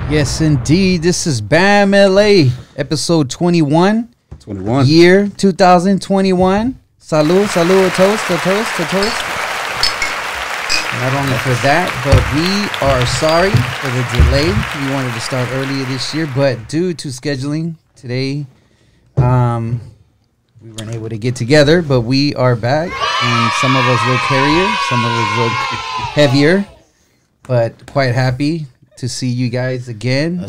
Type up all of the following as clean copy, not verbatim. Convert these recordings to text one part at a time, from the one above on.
Yes, indeed. This is BAM LA, episode 21. 21. Year 2021. Salud, salud, a toast, a toast, a toast. Not only for that, but we are sorry for the delay. We wanted to start earlier this year, but due to scheduling today, we weren't able to get together, but we are back. And some of us look hairier, some of us look heavier, but quite happy to see you guys again.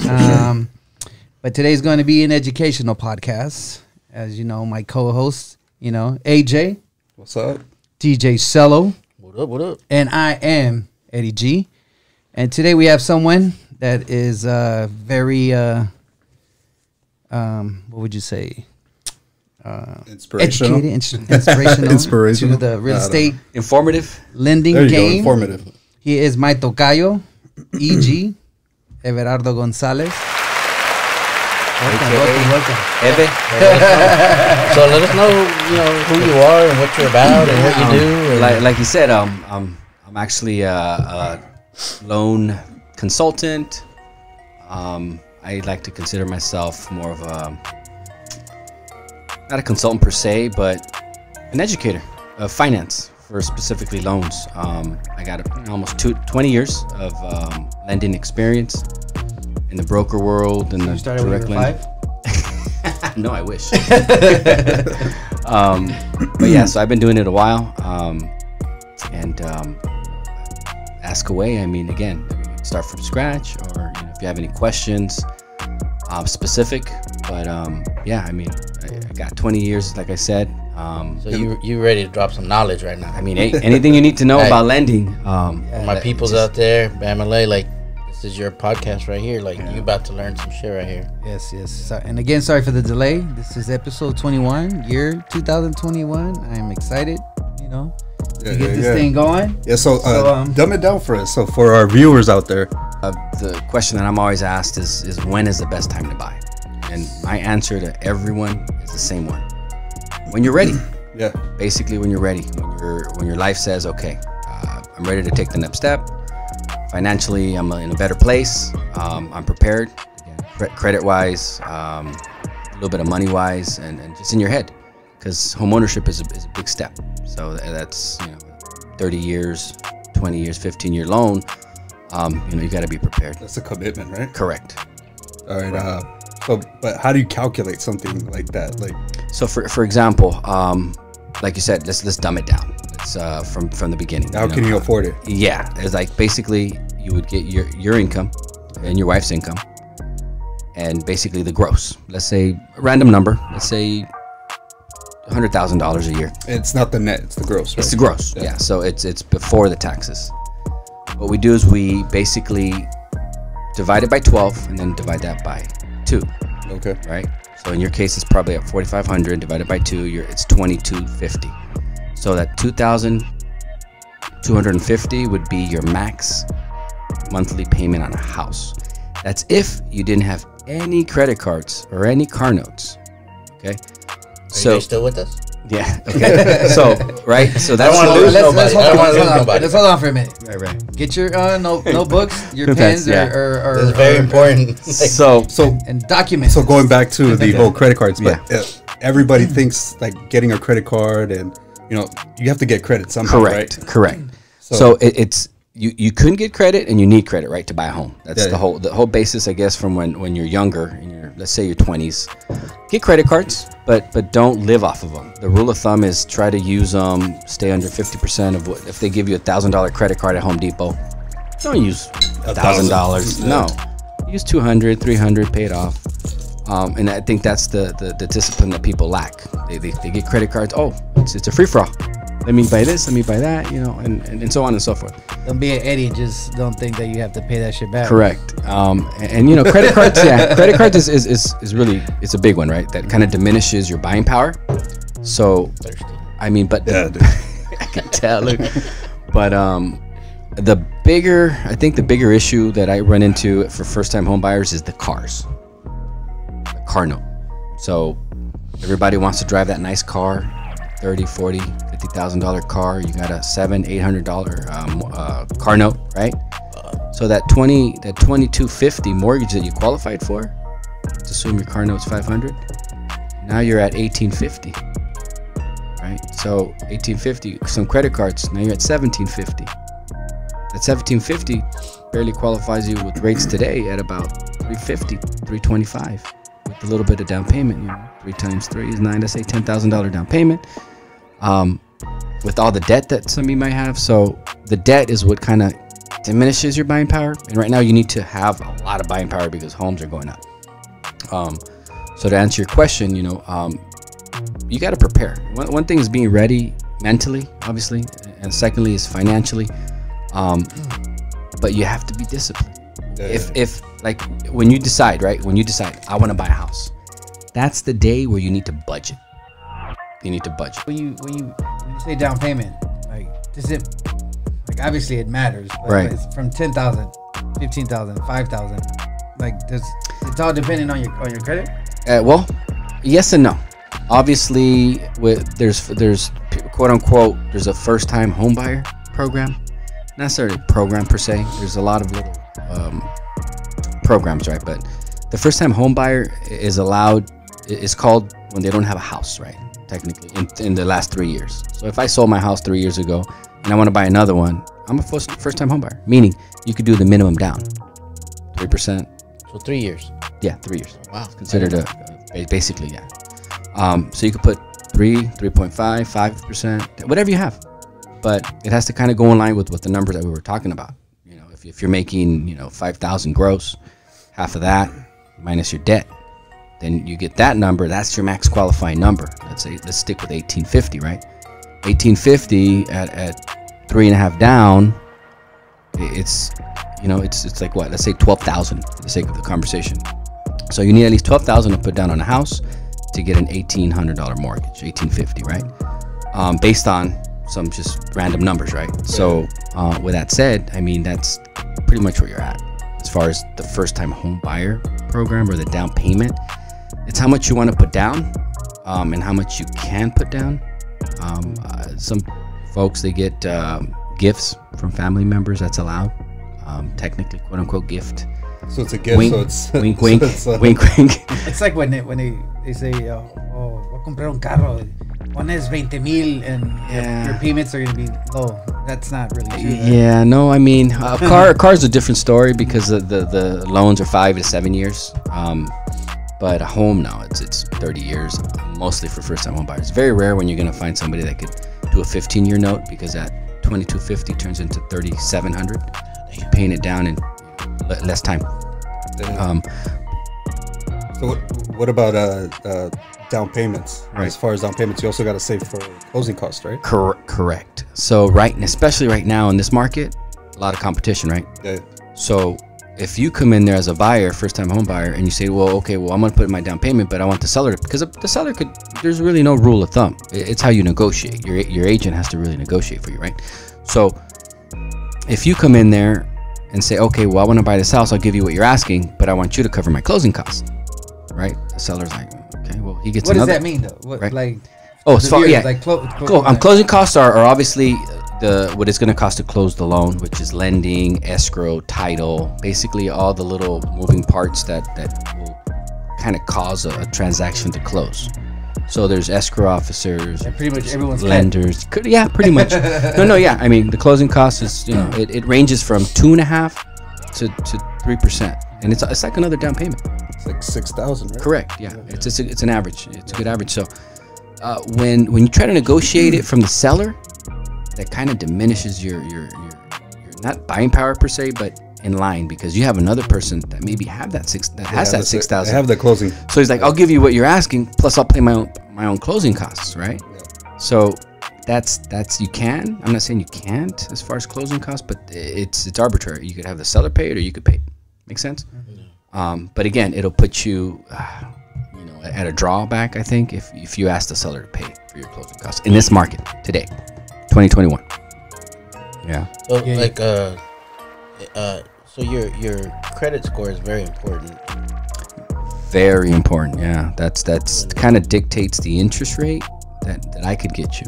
But today's going to be an educational podcast. As you know, my co-host, AJ. What's up? DJ Seloe. What up, what up? And I am Eddie G. And today we have someone that is very, what would you say? Inspirational. Educated, inspirational to the real estate informative lending there you game. go, informative. He is my tocayo, EG, Everardo Gonzalez. Welcome. Eve. So let us know, who you are and what you're about and what you do. Like you said, I'm actually a loan consultant. I like to consider myself more of not a consultant per se, but an educator of finance for specifically loans. I got almost 20 years of lending experience in the broker world and the started direct when you were lending. 5? No, I wish. But yeah, so I've been doing it a while. And ask away. I mean, again, start from scratch, or if you have any questions, specific. But yeah, I mean, I got 20 years, like I said. So you ready to drop some knowledge right now? I mean, anything you need to know about lending. My people's out there, Bam LA, this is your podcast right here. You about to learn some shit right here. Yes. So, and again, sorry for the delay. This is episode 21, year 2021. I am excited, to get this thing going. Yeah, so dumb it down for us. So for our viewers out there. The question that I'm always asked is when is the best time to buy? And my answer to everyone is the same one. When you're ready. Yeah. Basically, when you're ready. When your life says, okay, I'm ready to take the next step. Financially, I'm in a better place. I'm prepared, credit-wise, a little bit of money-wise, and just in your head, because home ownership is a big step. So that's 30 years, 20 years, 15-year loan. You got to be prepared. That's a commitment, right? Correct. All right. But how do you calculate something like that? So for example, like you said, let's dumb it down. It's from the beginning. How can you afford it? Yeah, it's like basically you would get your income and your wife's income, and basically the gross. Let's say a random number. Let's say $100,000 a year. It's not the net; it's the gross. Right? It's the gross. Yeah. So it's before the taxes. What we do is we basically divide it by 12 and then divide that by 2. Okay. Right. So in your case, it's probably at 4,500 divided by 2. It's 2,250. So that 2,250 would be your max monthly payment on a house. That's if you didn't have any credit cards or any car notes. Okay. Are you still with us? Yeah. Okay. So that's let's hold on for a minute. Right. Get your notebooks, your pens, or this is very important. So and documents. So going back to the whole credit cards, but everybody thinks getting a credit card, and you have to get credit somehow. Correct. So it's you couldn't get credit, and you need credit, right, to buy a home. That's the whole basis, I guess, from when you're younger, let's say your 20s. Get credit cards, but don't live off of them. The rule of thumb is try to use them. Stay under 50% of what. If they give you a $1,000 credit card at Home Depot, don't use $1,000. No, use $200, $300, pay it off. And I think that's the discipline that people lack. They get credit cards. Oh, it's a free for all. Let me buy this. Let me buy that. And so on and so forth. Don't be an Eddie. Just don't think that you have to pay that shit back. Correct. And credit cards. Yeah, credit cards is really, it's a big one, right? That kind of diminishes your buying power. So Thirsty. I mean, but I can tell. But the bigger issue that I run into for first-time home buyers is the cars. The car note. So everybody wants to drive that nice car, $30,000, $40,000, $50,000 car. You got a $700-800 car note, right? So that 2250 mortgage that you qualified for, let's assume your car note's 500. Now you're at 1850, right? So 1850, some credit cards. Now you're at 1750. That 1750 barely qualifies you with rates today at about 350, 325, with a little bit of down payment. 3 times 3 is 9. Let's say $10,000 down payment. With all the debt that some of you might have, so the debt is what kind of diminishes your buying power. And right now, you need to have a lot of buying power because homes are going up. So to answer your question, you got to prepare. One thing is being ready mentally, obviously, and secondly is financially. But you have to be disciplined. If like when you decide, right? When you decide, I want to buy a house, that's the day where you need to budget. You need to budget. When you say down payment, like does it, like obviously it matters, but right? It's from 10,000, 15,000, 5,000. Like it's all dependent on your credit. Well, yes and no. Obviously, there's quote unquote there's a first time home buyer program. Not necessarily a program per se. There's a lot of little programs, right? But the first time home buyer is allowed. Is called when they don't have a house, right? Technically, in the last 3 years. So if I sold my house 3 years ago and I want to buy another one, I'm a first time home buyer. Meaning you could do the minimum down, 3%. So 3 years. Yeah, 3 years. Wow. It's considered basically, yeah. So you could put 3.5, 5%, whatever you have. But it has to kind of go in line with the numbers that we were talking about. If you're making, 5,000 gross, half of that minus your debt, then you get that number. That's your max qualifying number. Let's stick with 1850, right? 1850 at 3.5 down. It's like what? Let's say 12,000 for the sake of the conversation. So you need at least 12,000 to put down on a house to get an $1,800 mortgage, 1850, right? Based on some just random numbers, right? Yeah. So with that said, I mean that's pretty much where you're at as far as the first-time home buyer program or the down payment. It's how much you want to put down and how much you can put down. Some folks, they get gifts from family members. That's allowed. Technically, quote unquote gift. So it's a gift. Wink, so it's wink, wink, wink, wink. It's like when they say, voy a comprar un carro, pones 20,000 and your payments are gonna be low. That's not really true. Right? Yeah, no, I mean, a car's a different story because the loans are 5 to 7 years. But a home now, it's 30 years, mostly for first-time home buyers. It's very rare when you're gonna find somebody that could do a 15-year note because that 2250 turns into 3,700. You're paying it down in less time. So what about down payments? Right. As far as down payments, you also got to save for closing costs, right? Correct. So especially right now in this market, a lot of competition, right? Yeah. So if you come in there as a buyer, first-time home buyer, and you say, well, okay, I'm going to put in my down payment, but I want the seller, because the seller there's really no rule of thumb. It's how you negotiate. Your agent has to really negotiate for you, right? So if you come in there and say, okay, well, I want to buy this house, I'll give you what you're asking, but I want you to cover my closing costs, right? The seller's like, okay, well, he gets What another. does that mean, though? What, right? Like, as far, yeah. Like Closing costs are obviously what it's going to cost to close the loan, which is lending, escrow, title, basically all the little moving parts that will kind of cause a transaction to close. So there's escrow officers, pretty much everyone's lenders. Yeah, pretty much. No, yeah. I mean, the closing cost is, it ranges from 2.5% to 3%, and it's like another down payment. It's like 6,000, right? Correct. Yeah, it's an average. It's a good average. So when you try to negotiate it from the seller, that kind of diminishes your not buying power per se, but in line, because you have another person that maybe has that 6,000. They have the closing. So he's like, I'll give you what you're asking, plus I'll pay my own closing costs, right? Yeah. So that's you can. I'm not saying you can't as far as closing costs, but it's arbitrary. You could have the seller pay it, or you could pay it. Make sense? Mm-hmm. But again, it'll put you, at a drawback, I think, if you ask the seller to pay for your closing costs in this market today, 2021. Yeah. So your credit score is very important. Very important. Yeah. That's kind of dictates the interest rate that I could get you.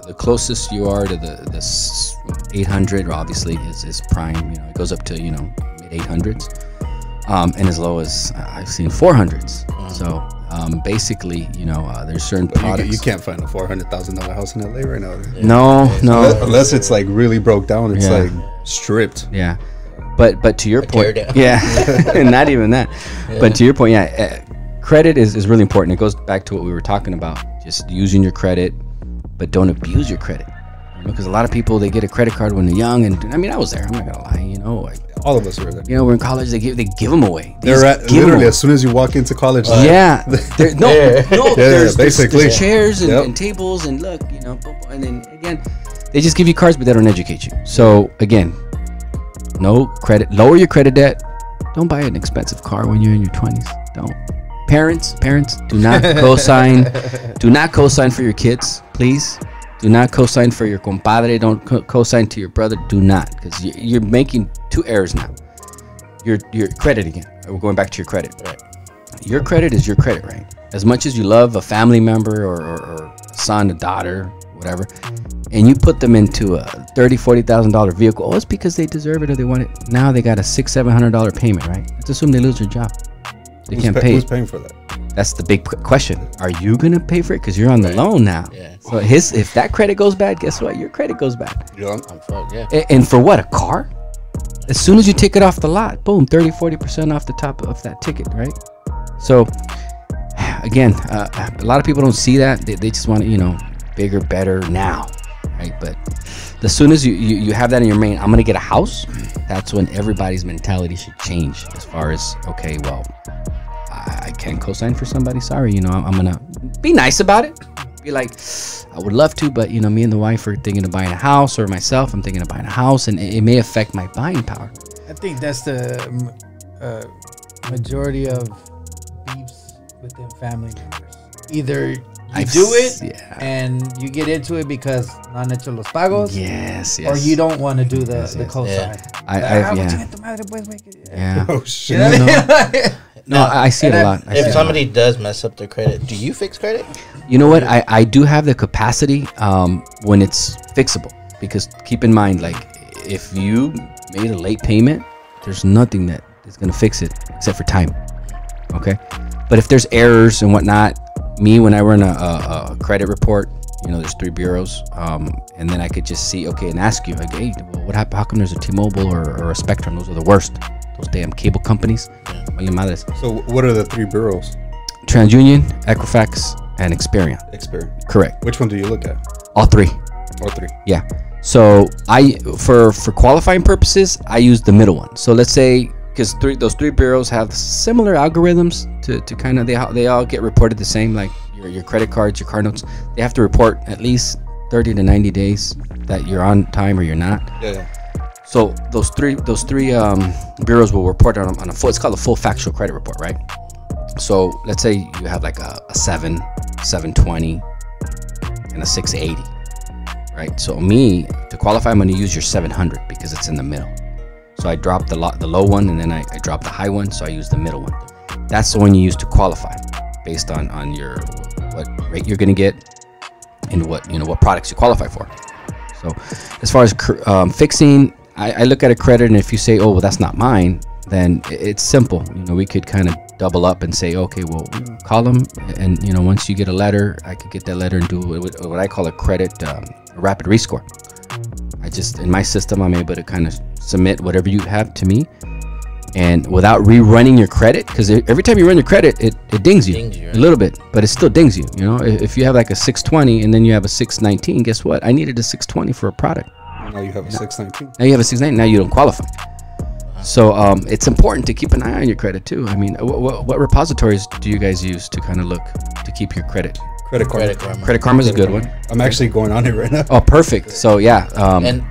the closest you are to the 800, obviously, is prime. You know, it goes up to, you know, mid 800s, and as low as I've seen 400s. So basically, you know, there's certain products. You can't find a $400,000 house in LA right now. No. Unless it's like really broke down. It's like stripped. Yeah. But to your point, yeah, and not even that. Yeah. But to your point, credit is really important. It goes back to what we were talking about, just using your credit, but don't abuse your credit. You know, because a lot of people, they get a credit card when they're young, and I mean, I was there. I'm not gonna lie. You know, like, all of us were there. You know, we're in college. They give them away. Literally as soon as you walk into college. There's basically there's chairs and tables, and look, you know, and then again, they just give you cards, but they don't educate you. So again, no credit. Lower your credit debt. Don't buy an expensive car when you're in your 20s. Don't. Parents, do not co-sign. Do not co-sign for your kids, please. Do not co-sign for your compadre. Don't co-sign to your brother. Do not, because you're making two errors now. Your credit again. We're going back to your credit. Right. Your credit is your credit, right? As much as you love a family member or a son, a daughter, whatever, and you put them into a $30,000-$40,000 vehicle, it's because they deserve it or they want it. Now they got a $600-$700 payment, right? Let's assume they lose their job. They can't pay. Who's paying for that? That's the big question. Are you gonna pay for it? Because you're on the loan now. Yeah. So if that credit goes bad, guess what? Your credit goes bad. Yeah. And for what? A car? As soon as you take it off the lot, boom, 30-40% off the top of that ticket, right? So again, a lot of people don't see that. They just want it, you know, bigger, better now, right? But as soon as you have that in your mind, I'm gonna get a house. That's when everybody's mentality should change. As far as, okay, well, I can't co-sign for somebody. Sorry, you know, I'm gonna be nice about it. Be like, I would love to, but you know, me and the wife are thinking of buying a house, or myself, I'm thinking of buying a house, and it may affect my buying power. I think that's the majority of beefs within family members. Either you do it and you get into it because no han hecho los pagos. Yes. Or you don't want to do the co-sign. Yeah. Oh shit. You know No, I see it a lot. If somebody does mess up their credit, do you fix credit? You know what? I do have the capacity when it's fixable. Because keep in mind, like, if you made a late payment, there's nothing that is going to fix it except for time. Okay? But if there's errors and whatnot, when I run a credit report, you know, there's 3 bureaus, and then I could just see, okay, and ask you, like, hey, well, what happened? How come there's a T-Mobile or a Spectrum? Those are the worst. Those damn cable companies. So what are the 3 bureaus? TransUnion, Equifax, and Experian. Correct. Which one do you look at? All 3. All 3. Yeah. So for qualifying purposes, I use the middle one. So let's say, because those 3 bureaus have similar algorithms to kind of, they all get reported the same, like your credit cards, your car notes. They have to report at least 30 to 90 days that you're on time or you're not. Yeah. So those three bureaus will report on a full. It's called a full factual credit report, right? So let's say you have like a 720, and a 680, right? So to qualify, I'm going to use your 700 because it's in the middle. So I drop the low one, and then I drop the high one. So I use the middle one. That's the one you use to qualify, based on what rate you're going to get and what products you qualify for. So as far as fixing, I look at a credit, and if you say, oh, well, that's not mine, then it's simple. You know, we could kind of double up and say, okay, well, call them, and you know, once you get a letter, I could get that letter and do what I call a credit rapid rescore. In my system, I'm able to kind of submit whatever you have to me, and without rerunning your credit, because every time you run your credit, it dings you a little bit, but it still dings you. You know, if you have like a 620 and then you have a 619, guess what? I needed a 620 for a product. Now you have a 619. Now you have a 619. Now you don't qualify. So it's important to keep an eye on your credit too. I mean, what repositories do you guys use to kind of look to keep your credit? Credit Karma. Credit Karma is a good one. I'm actually going on it right now. Oh, perfect. So yeah. And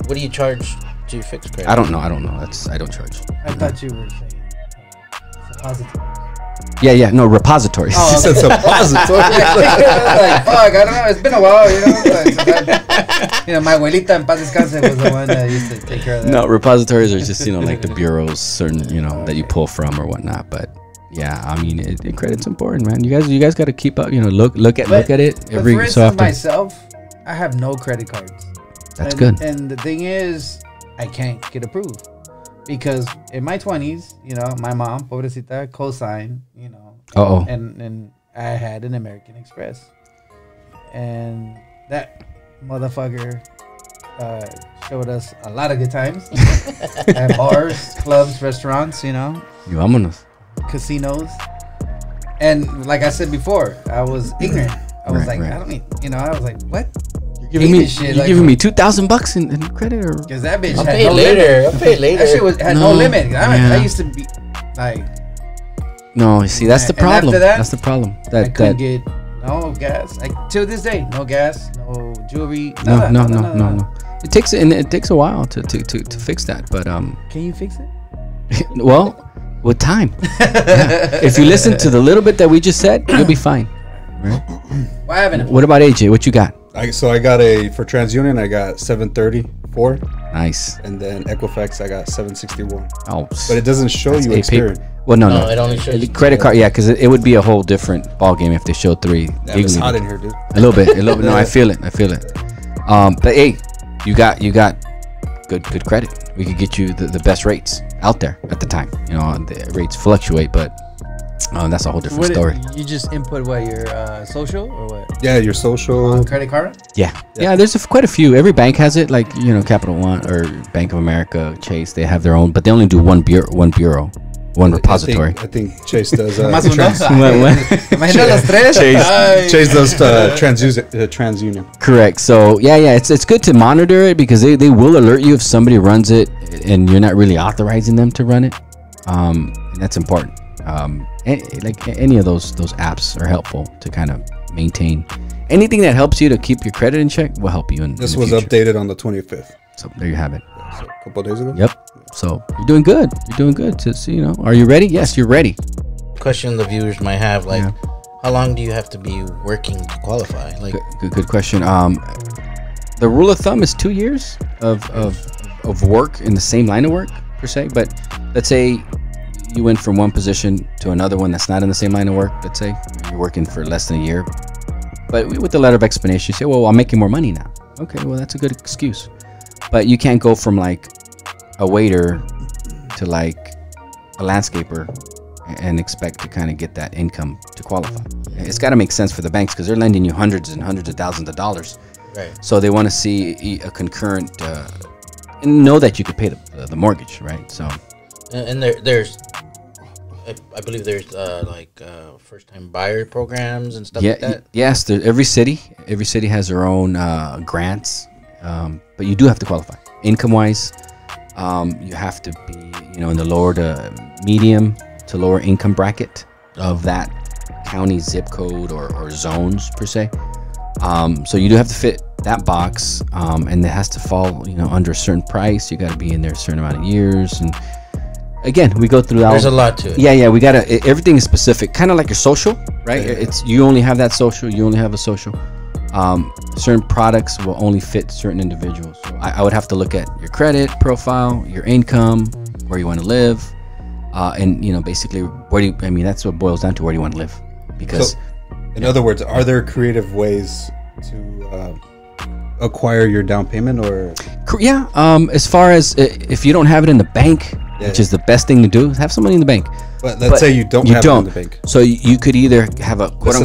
what do you charge to fix credit? I don't know. I don't charge. I thought you were saying suppository. Yeah. No, repositories. Oh, okay. Suppository. Like, fuck, I don't know. It's been a while, you know. My abuelita en paz descanse was the one that used to take care of that. No, repositories are just, you know, like the bureaus, certain, you know, that you pull from or whatnot. But yeah, I mean, credit's important, man. You guys got to keep up. You know, look at it every for so often. Myself, I have no credit cards. That's good. And the thing is, I can't get approved because in my 20s, you know, my mom, pobrecita, co-signed, you know, and I had an American Express, and that motherfucker showed us a lot of good times at bars, clubs, restaurants, you know, casinos. And like I said before, I was ignorant. I was I don't need, you know, I was like, what? You're giving me $2,000 in credit, or because that bitch I'll had pay no later. limit. I'll pay later. That shit had no limit. I used to be like, no. You see, that's the problem. That's the problem. I couldn't get no gas. Till this day, no gas, no jewelry. No. It takes a while to fix that, but Can you fix it? well, with time. If you listen to the little bit that we just said, you'll be fine. Right? Why haven't? What about AJ? What you got? So I got for TransUnion, I got 734. Nice. And then Equifax, I got 761. Oh, but it doesn't show you Experian. Well, no. It only shows credit card. Yeah, because it would be a whole different ball game if they showed 3. Yeah, it's hot in here, dude. A little bit. No, I feel it. But hey, you got good credit. We could get you the best rates out there at the time. You know, the rates fluctuate, but that's a whole different story. You just input your social or what? Yeah, your social. Credit card? Yeah. There's quite a few. Every bank has it, like, you know, Capital One or Bank of America, Chase. They have their own, but they only do one bureau, one repository. I think Chase does. Chase does TransUnion. Correct. So yeah, it's good to monitor it because they will alert you if somebody runs it and you're not really authorizing them to run it. And that's important. Like any of those apps are helpful to kind of maintain. Anything that helps you to keep your credit in check will help you. This was updated on the 25th. So there you have it. So a couple of days ago. Yep. So you're doing good. To see, you know, are you ready? Yes, you're ready. Question the viewers might have, like, how long do you have to be working to qualify? Like, good question. The rule of thumb is 2 years of work in the same line of work per se. But let's say you went from one position to another one that's not in the same line of work. Let's say you're working for less than a year, but with the letter of explanation, you say, well, I'm making more money now. Okay, well, that's a good excuse. But you can't go from like a waiter to like a landscaper and expect to kind of get that income to qualify. It's got to make sense for the banks because they're lending you hundreds and hundreds of thousands of dollars. right. So they want to see a concurrent and know that you could pay the mortgage, right? So, And there's, I believe there's first-time buyer programs and stuff like that. Yes, every city has their own grants, but you do have to qualify. Income-wise, you have to be, you know, in the lower to medium to lower income bracket of that county zip code or zones per se. So you do have to fit that box, and it has to fall, you know, under a certain price. You got to be in there a certain amount of years, and again, we go through that. There's a lot to it. Yeah, we gotta. Everything is specific, kind of like your social, right? Yeah. It's you only have that social. You only have a social. Certain products will only fit certain individuals. So I would have to look at your credit profile, your income, where you want to live, and you know, basically, that's what it boils down to. Where do you want to live? Because, in other words, are there creative ways to acquire your down payment, or? Yeah. As far as if you don't have it in the bank. Which is the best thing to do, is have some money in the bank. But let's say you don't have it in the bank. So you could either have a quote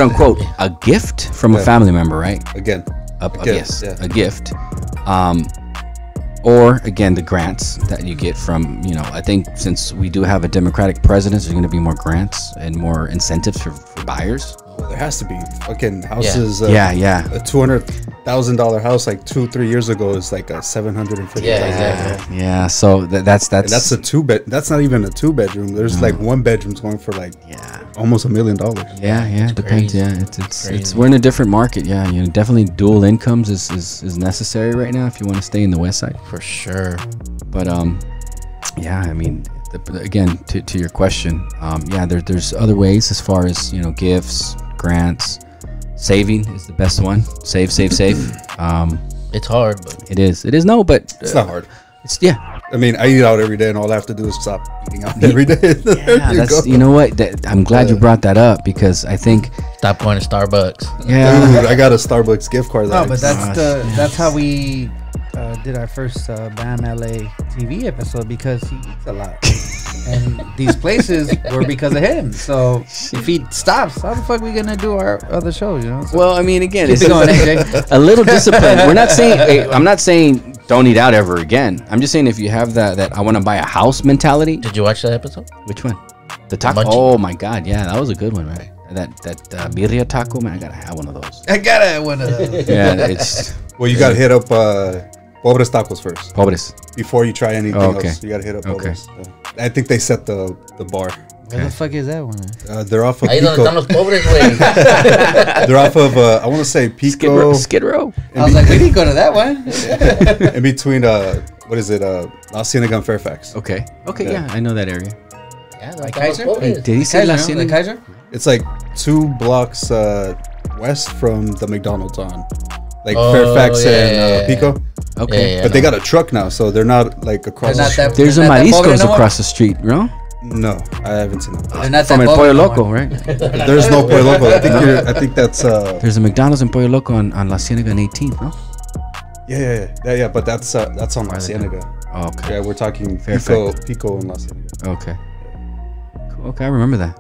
unquote a gift from a family member, right? Again, a gift. Or again, the grants that you get from, you know, I think since we do have a Democratic president, there's going to be more grants and more incentives for buyers. Well, there has to be fucking houses. A $200,000 house like 2-3 years ago is like a $750,000. Yeah. So that's a 2-bed. That's not even a 2-bedroom. There's like 1 bedrooms going for like almost $1 million. Yeah. Depends. Yeah. It's we're in a different market. Yeah. You know, definitely dual incomes is necessary right now if you want to stay in the West Side. For sure. But yeah. I mean, again, to your question, there's other ways as far as, you know, gifts, grants. Saving is the best one. Save. It's hard, but it is. No, but it's not hard. It's I mean, I eat out every day, and all I have to do is stop eating out every day. Yeah, you know what? I'm glad you brought that up because I think Stop going to Starbucks. yeah, Dude, I got a Starbucks gift card. No, but that's how we did our first Bam LA TV episode because he eats a lot. And these places were because of him. So if he stops, how the fuck are we gonna do our other shows? You know. So well, I mean, again, keep it's it going, AJ. a little discipline. We're not saying I'm not saying don't eat out ever again. I'm just saying if you have that I want to buy a house mentality. Did you watch that episode? Which one? The taco. Munchie. Oh my god, yeah, that was a good one, right? That birria taco, man. I gotta have one of those. I gotta have one of those. Yeah, it's well, you gotta hit up Pobres Tacos first pobres. before you try anything okay. else. You gotta hit up Okay. Pobres. I think they set the bar. Where the fuck is that one? They're off of Ahí donde están Pico. los pobres, güey. They're off of I want to say Pico. Skid Row. I was like, we didn't go to that one. In between what is it? La Cienega and Fairfax. Okay. Okay. Yeah. Yeah, I know that area. Yeah, Like donde están los Kaiser? pobres. Did he say La Kaiser, no? The Cienega? Kaiser? It's like 2 blocks west from the McDonald's on, like Oh, Fairfax yeah, and yeah, yeah. Pico. Okay. Yeah, But they got a truck now, so they're not like across. They're the not street. that- There's a They're not that pobre Mariscos no more? across the street, no? No, I haven't seen them. They're not From that El pobre Pollo no Loco, more. right? There's no Pollo Loco. I think that's There's a McDonald's in Pollo Loco on La Cienega and 18th, no? yeah. But that's on La Cienega. Oh, okay. Yeah, we're talking Fairfax. Pico and La Cienega. Okay. Cool. Okay, I remember that.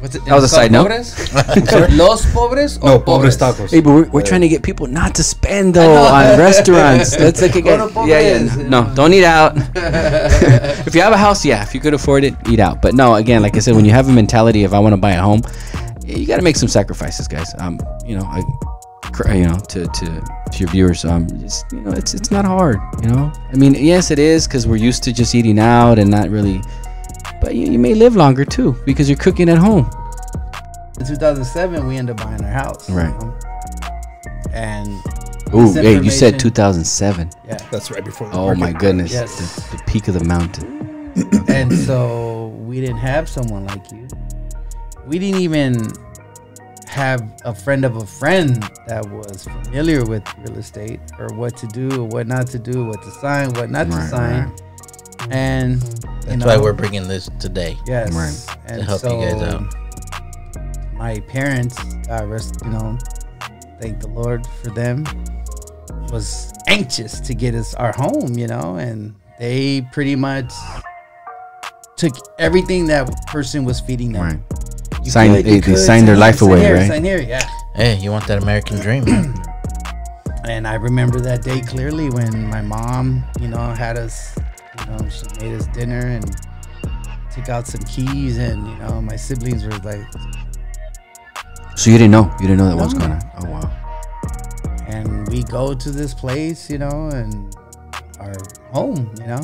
What's it? That was a side note. Pobres? Los pobres? No, or Pobres Tacos. Hey, but we're trying to get people not to spend though on restaurants. Let's like Go again. to Pobres, Yeah. No, don't eat out. If you have a house, yeah, if you could afford it, eat out. But no, again, like I said, when you have a mentality of I want to buy a home, you got to make some sacrifices, guys. You know, to your viewers, just, you know, it's not hard. You know, I mean, yes, it is because we're used to just eating out and not really. But you may live longer too because you're cooking at home. In 2007, we ended up buying our house. Right. You know? And Ooh, this hey, you said information- 2007. Yeah. That's right before the Oh market my crashed. goodness, Yes. the peak of the mountain. And so we didn't have someone like you. We didn't even have a friend of a friend that was familiar with real estate or what to do or what not to do, what to sign, what not to Right, sign. right. And That's why we're bringing this today. yes, Right. and To help you guys out. My parents, thank the Lord for them, was anxious to get us our home, you know, and they pretty much took everything that person was feeding them. Right. You Signed- could, they you could, signed their sign life here, away, sign here, right? Sign here, yeah. Hey, you want that American dream, man? And I remember that day clearly when my mom, you know, had us, you know, she made us dinner and took out some keys, and you know, my siblings were like, So you didn't know that was No. going on. Oh wow. and we go to this place, you know, and our home, you know.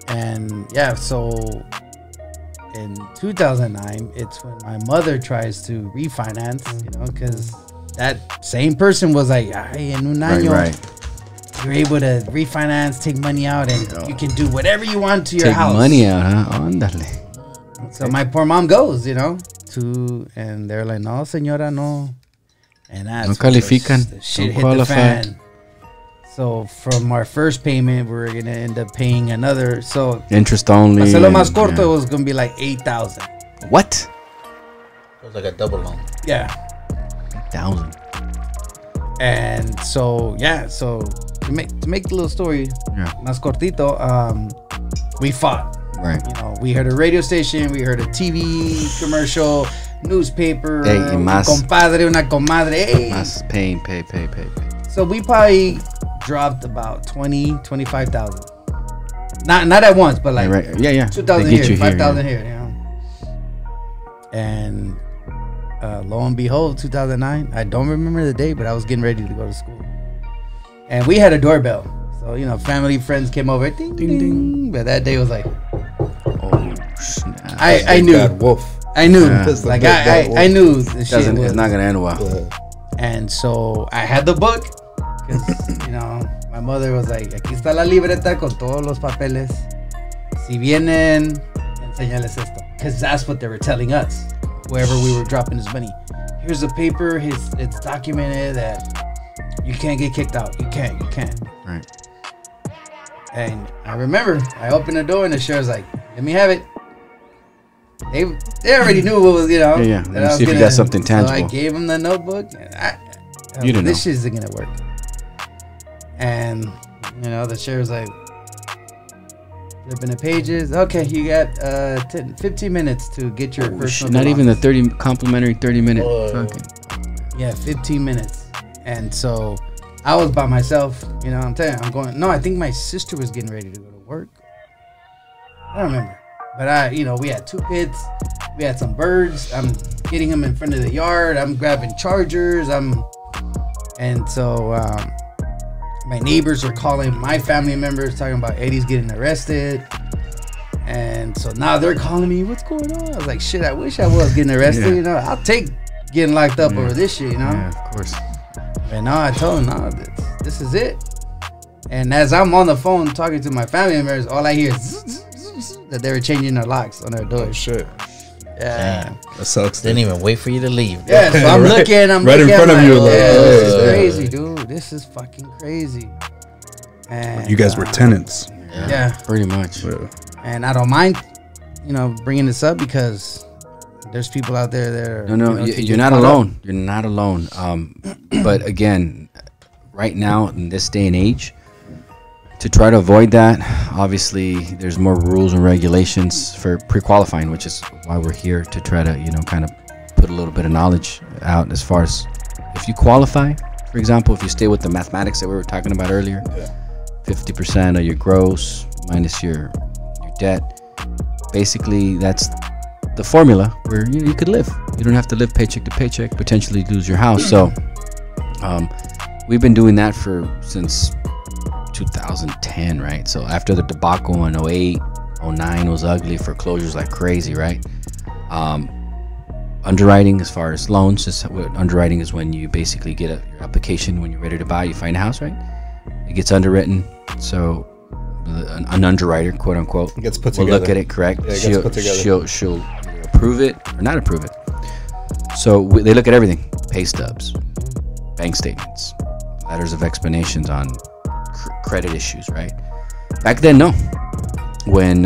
And yeah, so in 2009, it's when my mother tries to refinance, you know, because that same person was like, "Ay, en un Right, año, right. you're able to refinance, take money out, and you can do whatever you want to your Take house." money out, huh? Ándale. So my poor mom goes, you know, and they're like, "No, señora, no." And that's No when califican, the shit don't hit qualify. the fan. So from our first payment, we're gonna end up paying another. So Interest only. hacerlo más and- corto, yeah. it was gonna be like 8,000. What? It was like a double loan. Yeah. 1,000. And so yeah, so to make the little story Yeah. más cortito, we fought. Right. You know, we heard a radio station, we heard a TV commercial, newspaper, Hey, y un más- compadre, una comadre. Hey. Más pay. So we probably dropped about 25,000. Not at once, but like right. Yeah. 2,000 They get here, you here, 5,000 yeah. here, you know. And lo and behold, 2009, I don't remember the day, but I was getting ready to go to school. And we had a doorbell. So, you know, family, friends came over, ding, ding, ding. But that day was like, Oh snap. I knew. Bad wolf. I knew. Yeah. Like, Bad wolf. I knew the shit Doesn't. was. It's not gonna end well. And so I had the book because, you know, my mother was like, aquí está la libreta con todos los papeles. Si vienen, enséñales esto. Because that's what they were telling us, wherever we were dropping his money. Here's the paper. It's documented that you can't get kicked out. You can't. Right. And I remember I opened the door and the sheriff's like, "Let me have it." They already knew what was, Yeah. That I was see if you got something tangible. So I gave him the notebook. And You didn't this know. shit isn't gonna work. And the sheriff's like, flipping the pages. Okay, you got 15 minutes to get your personal. Not even the 30 complimentary 30-minute. Fucking. Yeah, 15 minutes. And so I was by myself. I'm telling you, I'm going. No, I think my sister was getting ready to go to work. I don't remember. But we had 2 pits. We had some birds. I'm getting them in front of the yard. I'm grabbing chargers. And so my neighbors are calling my family members talking about Eddie's getting arrested. And so now they're calling me, "What's going on?" I was like, shit, I wish I was getting arrested. I'll take getting locked up over this shit, Yeah, of course. And now I told them, no, this is it. And as I'm on the phone talking to my family members, all I hear is that they were changing their locks on their doors. Oh, shit. Yeah. Damn. That sucks. Didn't even wait for you to leave. Yeah, so I'm Right- looking. right in front of you, like, this is yeah. crazy, dude. This is fucking crazy. And You guys were tenants. Yeah. Pretty much. Yeah. And I don't mind, bringing this up because there's people out there that are. No, you're not alone. You're not alone. But again, right now in this day and age, to try to avoid that, obviously there's more rules and regulations for pre-qualifying, which is why we're here to try to, kind of put a little bit of knowledge out as far as if you qualify. For example, if you stay with the mathematics that we were talking about earlier, 50% of your gross minus your debt. Basically, that's the formula where you could live. You don't have to live paycheck to paycheck, potentially lose your house. So we've been doing that since 2010, right? So after the debacle in 08, 09 was ugly, foreclosures like crazy, right? Underwriting as far as loans, underwriting is when you basically get your application when you're ready to buy, you find a house, right? It gets underwritten. So an underwriter, quote unquote, It gets put will together. look at it, correct? Yeah, it gets put together. She'll either approve it or not approve it. So they look at everything: pay stubs, bank statements, letters of explanations on credit issues, right? Back then, no. When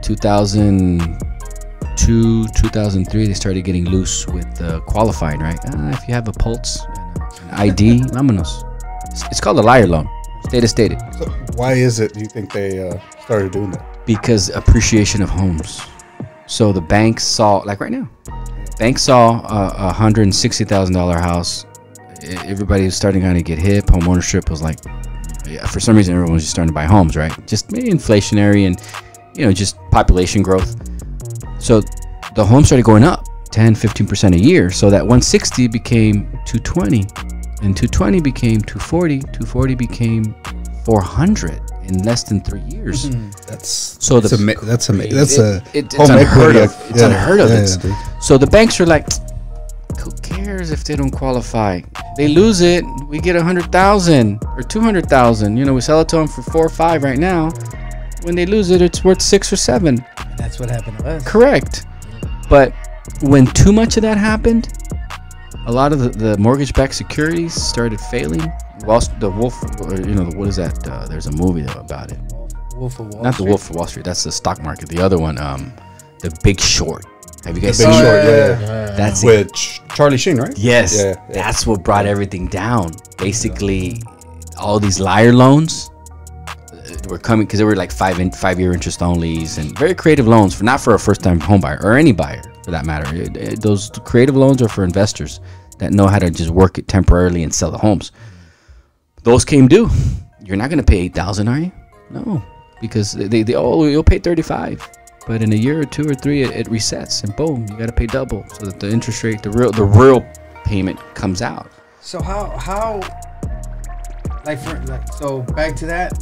2002, 2003, they started getting loose with qualifying, right? If you have a pulse and an ID, vámonos. It's called a liar loan. Stated. So why is it, do you think they started doing that? Because appreciation of homes. So the banks saw, like right now, banks saw a $160,000 house. Everybody was starting to get hip. Home ownership was like, for some reason, everyone was just starting to buy homes, right? Just maybe inflationary and, just population growth. So the homes started going up 10, 15% a year. So that 160 became 220, and 220 became 240. 240 became 400 in less than 3 years. That's So that's the- that's it's it's unheard of. It's Yeah, unheard of. yeah, It's- dude. So the banks are like, who cares if they don't qualify? They lose it, we get 100,000 or 200,000. We sell it to them for 4 or 5 right now. When they lose it, it's worth 6 or 7. That's what happened to us. Correct. But when too much of that happened, a lot of the mortgage-backed securities started failing. The Wolf, what is that? There's a movie about it. Wolf of Wall Not Street. the Wolf of Wall Street. That's the stock market. The other one, The Big Short. Have you guys Big seen Short, it? yeah. That's it. With Charlie Sheen, right? Yes, Yeah. that's what brought everything down. Basically, all these liar loans were coming because they were like 5-year interest onlys and very creative loans not for a first-time home buyer or any buyer for that matter. Those creative loans are for investors that know how to just work it temporarily and sell the homes. Those came due. You're not going to pay $8,000, are you? No, because you'll pay $35,000. But in a year or 2 or 3, it resets, and boom, you got to pay double, so that the interest rate, the real payment comes out. So how so back to that,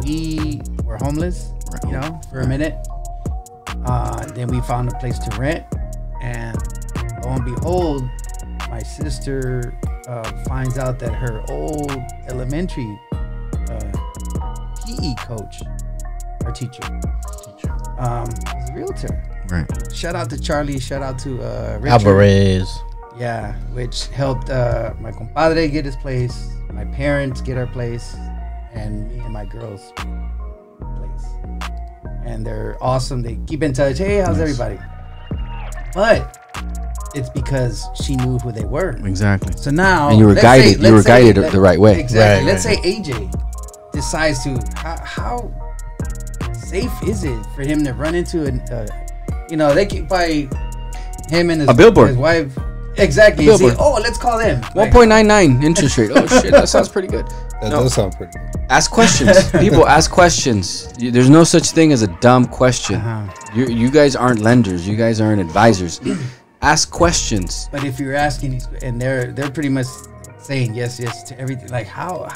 we were homeless, for a minute. Then we found a place to rent, and lo and behold, my sister finds out that her old elementary PE coach, our teacher, is a realtor. Right. Shout out to Charlie. Shout out to Richard. Alvarez. Yeah, which helped my compadre get his place, my parents get our place, and me and my girls' place. And they're awesome. They keep in touch. Hey, how's everybody? But it's because she knew who they were. Exactly. So now, and you were guided. You were guided the right way. Exactly. Right, let's say AJ decides to. How safe is it for him to run into they keep by him and his, a billboard. His wife. Exactly. A billboard. See, oh, let's call them. 1.99 interest rate. Oh shit, that sounds pretty good. That does sound pretty good. Ask questions. People ask questions. There's no such thing as a dumb question. You guys aren't lenders. You guys aren't advisors. Ask questions. But if you're asking, and they're pretty much saying yes to everything, like how.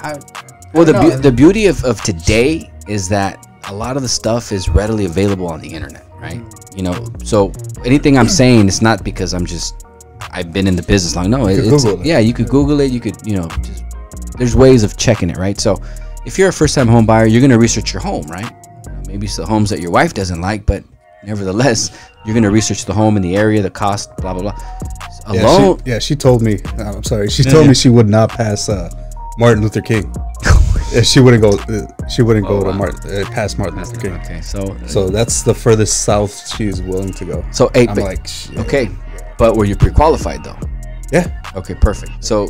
Well, the beauty of today is that a lot of the stuff is readily available on the internet, right? So anything I'm saying, it's not because I've been in the business long. No, you could Google it. You could, there's ways of checking it, right? So if you're a first-time home buyer, you're going to research your home, right? Maybe it's the homes that your wife doesn't like, but nevertheless, you're going to research the home and the area, the cost, blah, blah, blah. Alone. She told me, I'm sorry, she told me she would not pass Martin Luther King. She wouldn't go to past Martin Luther King. Okay, so that's the furthest south she's willing to go. So I'm like, shit. Okay, but were you pre-qualified though? Yeah. Okay, perfect. So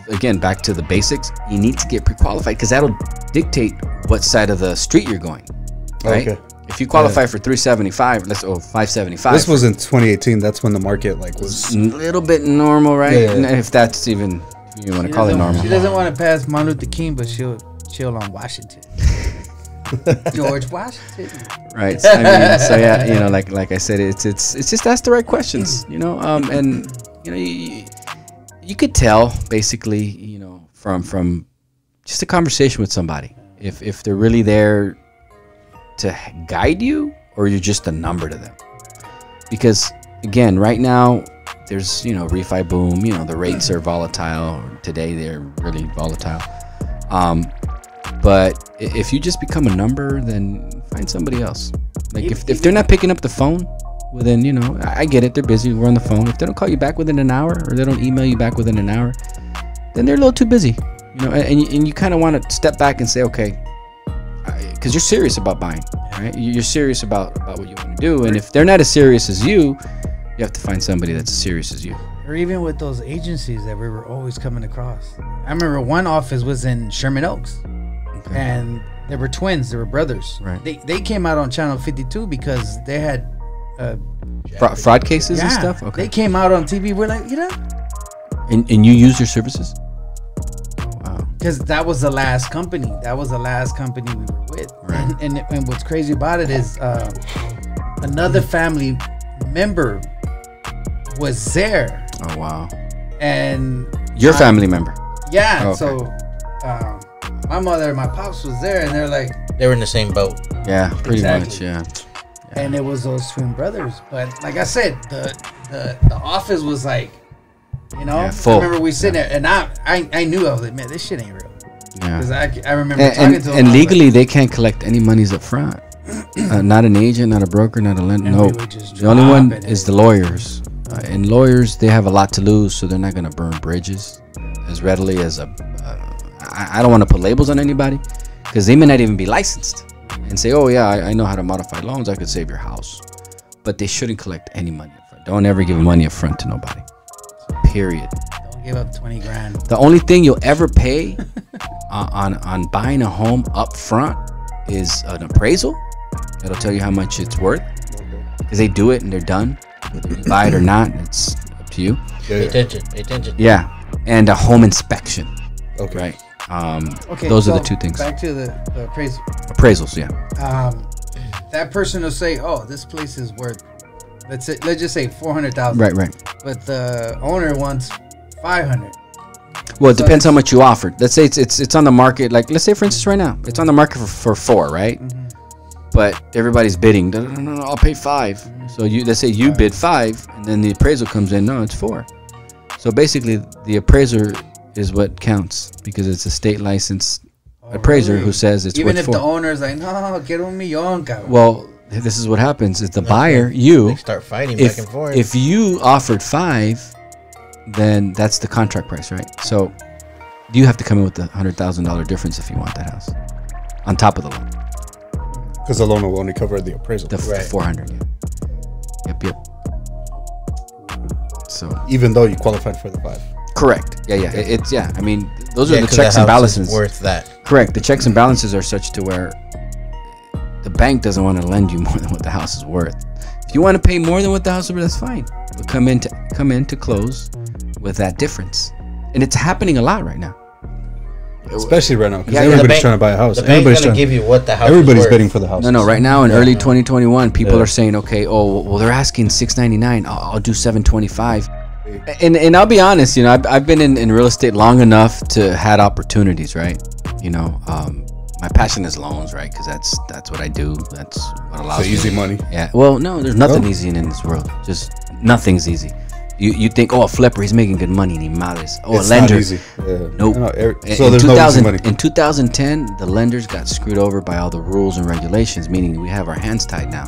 again, back to the basics. You need to get pre-qualified because that'll dictate what side of the street you're going. Right? Okay. If you qualify for 375, 575. This was in 2018. That's when the market was a little bit normal, right? Yeah. If that's even you want to call it normal. She doesn't want to pass Martin Luther King, but she'll chill on Washington. George Washington. Right. I mean, so yeah, like I said, it's just ask the right questions, and you could tell basically, from just a conversation with somebody if they're really there to guide you or you're just a number to them. Because again, right now there's refi boom, the rates are volatile. Today they're really volatile. But if you just become a number, then find somebody else. Like if they're not picking up the phone, well then, I get it, they're busy, we're on the phone. If they don't call you back within an hour or they don't email you back within an hour, then they're a little too busy. And you kind of want to step back and say, okay, because you're serious about buying, right? You're serious about what you want to do. And if they're not as serious as you have to find somebody that's as serious as you. Or even with those agencies that we were always coming across. I remember one office was in Sherman Oaks. Okay. And they were twins. They were brothers. Right. They came out on Channel 52 because they had fraud cases and stuff. Okay. They came out on TV. We're like, And you use your services? Wow. Because that was the last company. That was the last company we were with. Right. And what's crazy about it is another family member was there. Oh wow. And your family member? Yeah. Oh, okay. So my mother and my pops was there, and they're like, they were in the same boat. Yeah, pretty much. Yeah. And it was those twin brothers. But like I said, the office was like, full. I remember we sitting there, and I knew, I was like, man, this shit ain't real. Yeah. Because I remember talking to them. And legally, they can't collect any monies up front. Not an agent, not a broker, not a lender. No. The only one is the lawyers. And lawyers, they have a lot to lose, so they're not going to burn bridges as readily as I don't want to put labels on anybody because they may not even be licensed and say, oh yeah, I know how to modify loans. I could save your house. But they shouldn't collect any money up front. Don't ever give money up front to nobody. Period. Don't give up 20 grand. The only thing you'll ever pay on buying a home up front is an appraisal. That'll tell you how much it's worth because they do it and they're done. Whether you buy it or not, it's up to you. Pay attention. Yeah, and a home inspection. Okay. Right. Those are the two things. Back to the appraisal. Appraisals, yeah. That person will say, "Oh, this place is worth, let's just say 400,000." Right. But the owner wants 500. Well, it depends how much you offered. Let's say it's on the market. Like let's say for instance, right now it's on the market for 4, right? Mm-hmm. But everybody's bidding. No, I'll pay 5. Mm-hmm. So let's say you bid 5, and then the appraisal comes in. No, it's 4. So basically, the appraiser is what counts because it's a state licensed appraiser who says it's even worth if 4. The owner's like, no, get un millón, cabrón. Well, this is what happens. It's the buyer, you. They start fighting back and forth. If you offered 5, then that's the contract price, right? So you have to come in with the $100,000 difference if you want that house on top of the loan. Because the loan will only cover the appraisal. The 400. Yeah. Yep. So even though you qualified for the 5. correct. Yeah. It's I mean, those are the 'cause checks the and house is balances. worth that. Correct. The checks and balances are such to where the bank doesn't want to lend you more than what the house is worth. If you want to pay more than what the house is worth, that's fine. But come in to close with that difference, and it's happening a lot right now. Especially right now, because Yeah, everybody's trying to buy a house. The bank's Everybody's going to trying. give you what the house Everybody's is worth. bidding for the house. No, right now in early 2021, people are saying, okay, well they're asking $699. I'll do $725. And I'll be honest, I've been in real estate long enough to had opportunities, right? My passion is loans, right? Because that's what I do. That's what allows So easy money. Yeah. Well, no, there's nothing easy in this world. Just nothing's easy. You think, a flipper, he's making good money, ni madres. A It's lender. not easy. Yeah. Nope. So there's no easy money. In 2010, the lenders got screwed over by all the rules and regulations, meaning we have our hands tied now,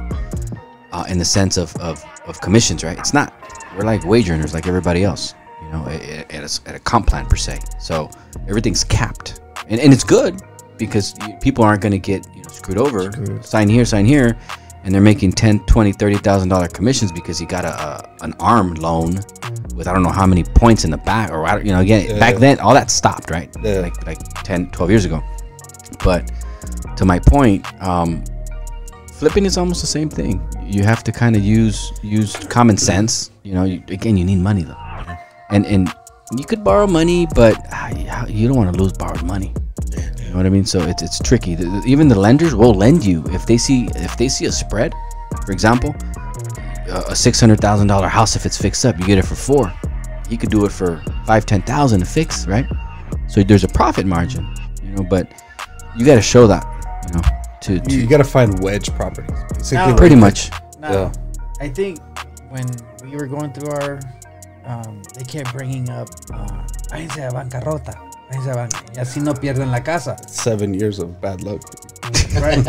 in the sense of commissions, right? It's not. We're like wage earners, like everybody else, at a comp plan per se. So everything's capped, and it's good because people aren't going to get screwed over. Sign here, and they're making $10,000, $20,000, $30,000 commissions because you got an arm loan with I don't know how many points in the back, or back then all that stopped, right? Yeah. Like 10, 12 years ago. But to my point, flipping is almost the same thing. You have to kind of use common sense. You need money though, and you could borrow money, but you don't want to lose borrowed money. You know what I mean? So it's tricky. Even the lenders will lend you if they see a spread. For example, a $600,000 house, if it's fixed up, you get it for $4,000. He could do it for $5,000, $10,000 to fix, right? So there's a profit margin, but you got to show that, You got to find wedge properties, basically. pretty much. Now, I think when we were going through our, they kept bringing up, váyanse a bancarrota, váyanse a y así no pierden la casa. 7 years of bad luck. Right?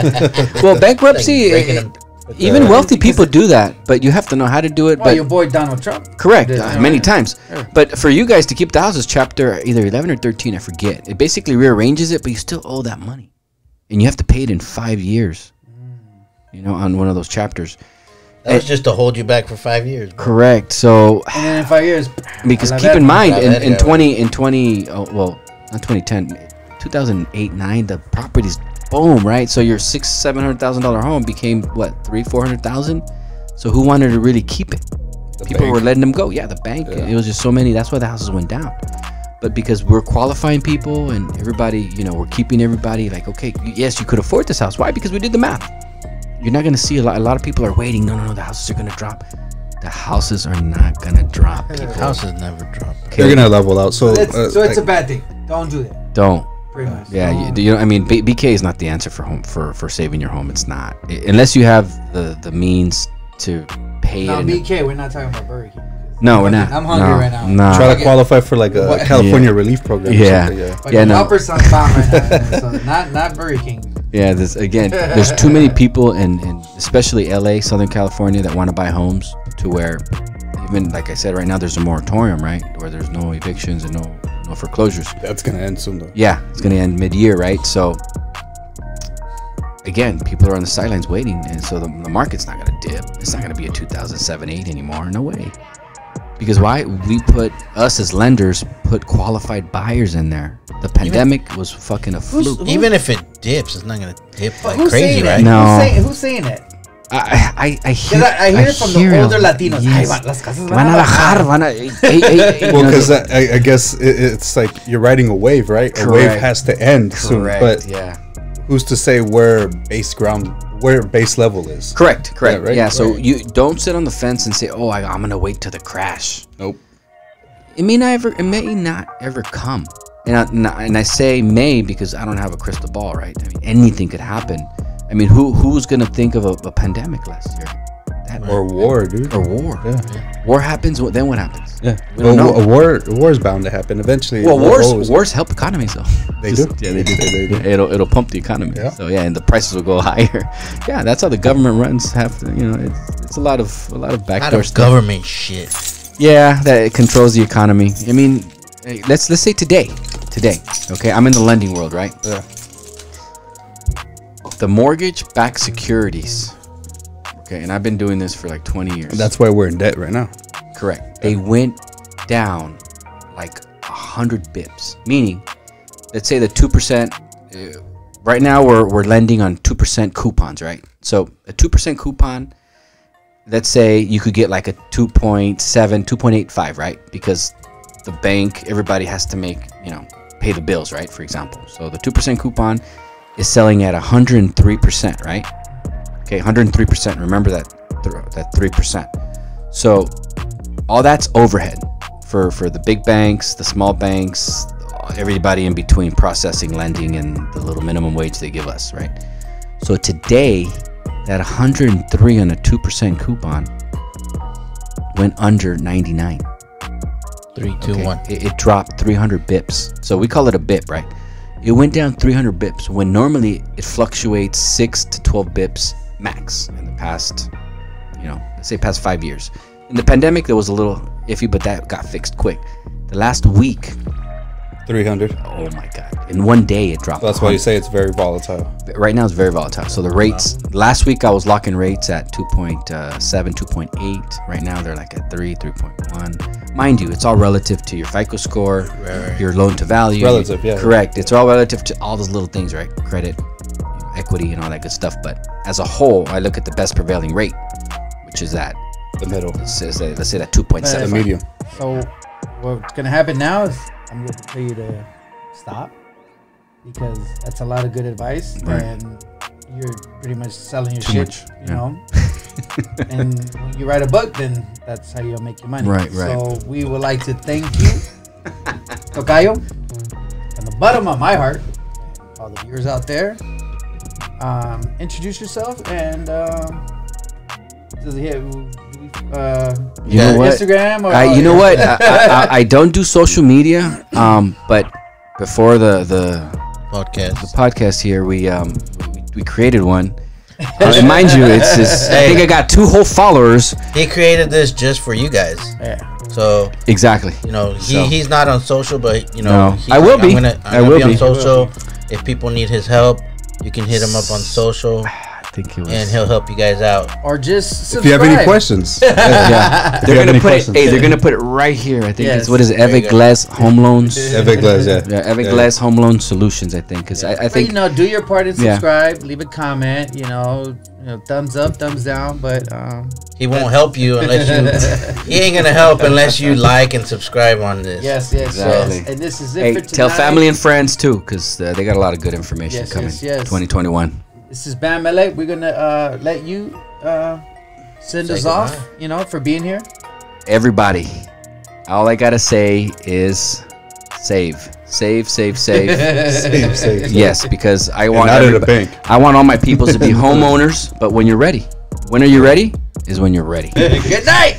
Well, bankruptcy, Like breaking them- even wealthy people do that, but you have to know how to do it. Well, But your boy Donald Trump. correct, did, many times. But for you guys to keep the houses chapter either 11 or 13, I forget. It basically rearranges it, but you still owe that money, and you have to pay it in 5 years. On one of those chapters. That was just to hold you back for 5 years. Bro. Correct. So, And then in 5 years, because a la keep in verga. mind, La in verga. 20, not 2010, 2008, 9, the properties boom, right? So your $600,000-$700,000 home became what, $300,000-$400,000. So who wanted to really keep it? People bank. were letting them go. Yeah, the bank. Yeah. It was just so many. That's why the houses went down. But because we're qualifying people and everybody, we're keeping everybody like, okay, yes, you could afford this house. Why? Because we did the math. You're not going to see a lot of people are waiting. No, the houses are going to drop. The houses are not going to drop. People. Houses never drop. They're gonna level out. So it's a bad thing. Don't do that. Don't. Pretty much. Yeah, I mean, BK is not the answer for home for saving your home. It's not, unless you have the means to pay No, it. BK, we're not talking about Burger King. No, we're not. I'm hungry No, right now. No. try to qualify for like a What? California relief program. Or Yeah. something, yeah. Like Yeah, no. Upper Sun bomb right now. So not Burger King. Yeah, there's too many people in especially LA, Southern California, that want to buy homes to where, even like I said, right now there's a moratorium, right, where there's no evictions and no foreclosures. That's gonna end soon though. Yeah, it's gonna end mid-year, right? So again, people are on the sidelines waiting, and so the market's not gonna dip. It's not gonna be a 2007-8 anymore. No way. Because why? Us as lenders put qualified buyers in there. The pandemic was fucking a fluke. Even if it dips, it's not going to dip like Who's crazy, saying right? that? No. Who's saying that? I hear, I hear it from the older Latinos. Yes. Ay, las casas Van a bajar, Well, because I guess it's like you're riding a wave, right? A wave Correct. has to end soon. But yeah. who's to say where base level is? Correct. Yeah, right? Yeah, so Right. you don't sit on the fence and say, "Oh, I'm gonna wait till the crash." Nope. It may not ever come. And I say may because I don't have a crystal ball, right? I mean, anything could happen. I mean, who's gonna think of a pandemic last year? Or war, dude. Or war. Yeah. War happens. Then what happens? Yeah. We don't know. A war is bound to happen eventually. Well, Wars- wars help economies though. They do. Yeah, they do. They do. It'll pump the economy. Yeah. So yeah, and the prices will go higher. Yeah, that's how the government runs. It's a lot of Not backdoor of stuff. government shit. Yeah, that it controls the economy. I mean, let's say today, today, okay, I'm in the lending world, right? Yeah. The mortgage-backed securities, okay, and I've been doing this for like 20 years. That's why we're in debt right now. Correct. They went down like 100 bips, meaning, let's say the 2%. Right now, we're lending on 2% coupons, right? So a 2% coupon, let's say you could get like a 2.7, 2.85, right? Because the bank, everybody has to make, pay the bills, right? For example. So the 2% coupon is selling at 103%, right? Okay, 103%. Remember that 3%. So all that's overhead for the big banks, the small banks, everybody in between, processing, lending, and the little minimum wage they give us, right? So today, that 103 on a 2% coupon went under 99. 3, 2, 1. It dropped 300 bips. So we call it a bip, right? It went down 300 bips when normally it fluctuates 6 to 12 bips max in the past, let's say past 5 years. In the pandemic, there was a little iffy, but that got fixed quick. The last week, 300. oh my God. In one day, it dropped. That's why you say it's very volatile. Right now, it's very volatile. So the rates, last week I was locking rates at 2.7, 2.8. Right now, they're like at 3.1. Mind you, it's all relative to your FICO score, your loan to value. Relative, yeah. Correct. It's all relative to all those little things, right? Credit, equity, and all that good stuff. But as a whole, I look at the best prevailing rate, which is that. The middle. Let's say that 2.7. The medium. So what's gonna happen now is I'm gonna tell you to stop, because that's a lot of good advice, Right. and you're pretty much selling your Too shit, much, you know. And when you write a book, then that's how you'll make your money. Right. So we would like to thank you, Tocayo, from the bottom of my heart, all the viewers out there. Introduce yourself and You know what? Instagram or You know what? I don't do social media, but before the podcast here, we created one. And mind you, it's just, I think I got 2 whole followers. He created this just for you guys. Yeah. So Exactly. he's not on social, but No. he's I will like, be. I'm gonna be on social. If people need his help, you can hit him up on social, I think it was. and he'll help you guys out. Or just subscribe. If you have any questions, Yeah, If you they're have gonna any put it. questions. Hey, they're gonna put it right here. I think Yes. it's what is it? There you go. Everglass Home Loans. Everglass, yeah. Yeah, Everglass Home Loan Solutions. I think because I But, think do your part and Yeah. subscribe. Leave a comment. Thumbs up, thumbs down. But He won't help you unless you. He ain't gonna help unless you like and subscribe on this. yes. Exactly. And this is it hey, for tonight. tell family and friends too, because they got a lot of good information Yes, coming. yes. 2021. This is Bam Mele. We're gonna let you send Say us goodbye. off. For being here. Everybody, all I gotta say is save. Save. save, save. Yes, because I And want not at a everybody- bank. I want all my peoples to be homeowners. But when you're ready, when are you ready? Is when you're ready. Good night.